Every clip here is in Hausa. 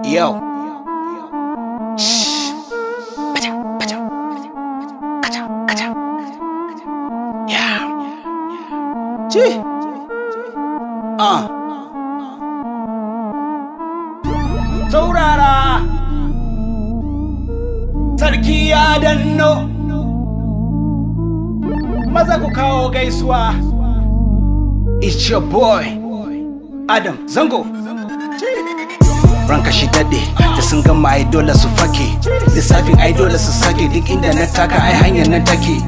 Yo. Yeah. Saurara. Sarki ya danno. Maza ku kawo gaisuwa. It's your boy Adam Zango. Ranka shi daɗe da sun gama ai dole su fake, lissafin ai dole su sake, duk inda na taka ai hanyar nan take.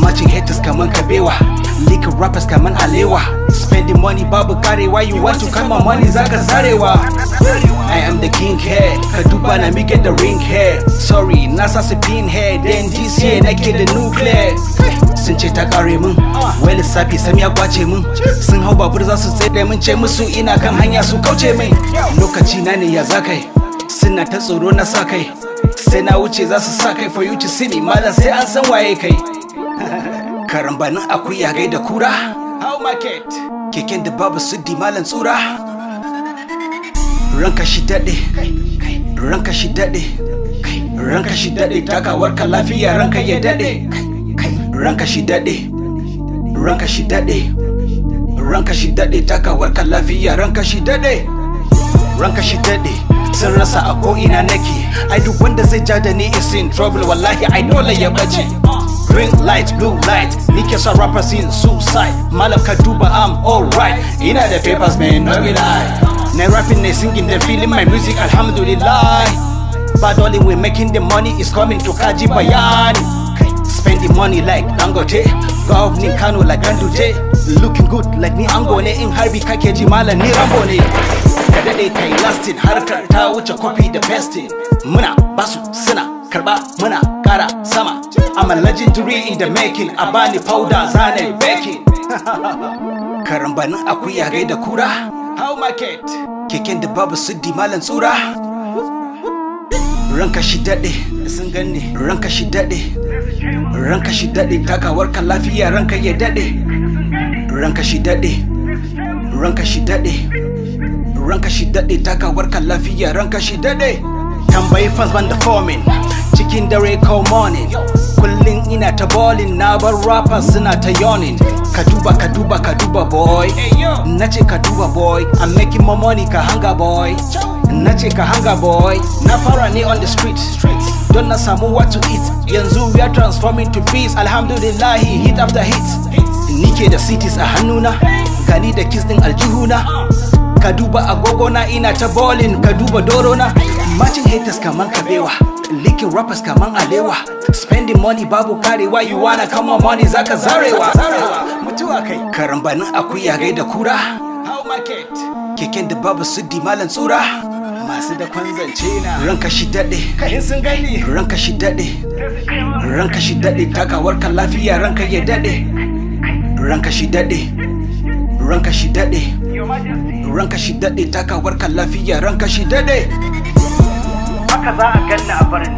Matching haters kaman kabewa, leaking rappers kaman alewa. Spending money babu karewa, you want to count my money zaka zarewa. I am the king here, ka duba na me get the ring here. Sorry, nasa su pin here, then this year nake da nuclear. Sun ce ta kare mun, wai lissafi sam ya kwace mun. Sun hau babur za su tsaye mun, ce musu ina kan hanya su kauce min. Lokaci na ne ya zakai, suna ta tsoro na sa kai. Sai na wuce za su sa kai for you to see me, malam sai an san waye kai. Karambanin akuya gai da kura, how market keken da babu suddi malam tsura. Ranka shi daɗe, ranka shi daɗe, ranka shi daɗe, takawar ka lafiya ranka ya daɗe. Ranka shi daɗe, ranka shi daɗe, ranka shi daɗe, takawar ka lafiya ranka shi daɗe. Ranka shi daɗe, sun rasa a ko'ina nake. Ai duk wanda zai ja da ni is in trouble, wallahi ai dole ya bace. Green light, blue light, nike sa rappers in suicide. Malam ka duba I'm alright, ina da papers man, no be lie. Na rapping, na singing, they feeling my music, alhamdulillah. But only we making the money is coming to Kaji Bayani. Spending money like Dangote, governing Kano like Ganduje. Looking good like ni ango ne, in harbi kakeji malam ni Rambo ne. Ka dade kai lasting, harkar ta wuce copy da pasting. Muna basu suna karba, muna kara sama. I'm a legendary in the making, a bani powder zane baking. Karambanin akuya gai da kura, how market keken da babu suddi malam tsura. Ranka shi daɗe, sun ganni. Ranka shi daɗe, ranka shi daɗe, takawar ka lafiya ranka ya daɗe. Ranka shi daɗe, ranka shi daɗe, ranka shi daɗe, takawar ka lafiya ranka shi daɗe. Tambayi fans ban da forming, cikin dare ko morning. Kullum ina ta ballin, na bar rappers suna ta yawning. Ka duba, ka duba, ka duba boy, nace ka duba boy. I'm making more money ka hanga boy, nace ka hanga boy. Na fara ne on the street, don na samu what to eat. Yanzu we are transforming to peace, alhamdulillah, hit after hit. Nike da cities a hannuna, gani da kiss din aljihuna. Ka duba agogona ina ta ballin, ka duba dorona. Matching haters kaman kabewa, leaking rappers kaman alewa. Spending money babu karewa, you wanna come on money zaka zarewa. Mutuwa kai, karambanin akuya gai da kura, how market keken da babu suddi malam tsura. Masu da kwanzance na ranka shi daɗe, kai sun gani. Ranka shi daɗe, ranka shi daɗe, takawar ka lafiya ranka ya daɗe. Ranka shi daɗe, ranka shi daɗe, ranka shi daɗe, takawar ka lafiya ranka shi daɗe. Haka za a ganna a farin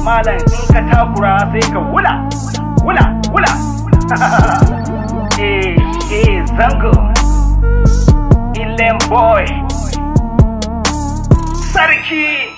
malam, in ka takura sai ka wula wula wula. Zango Ilem boy Sarki.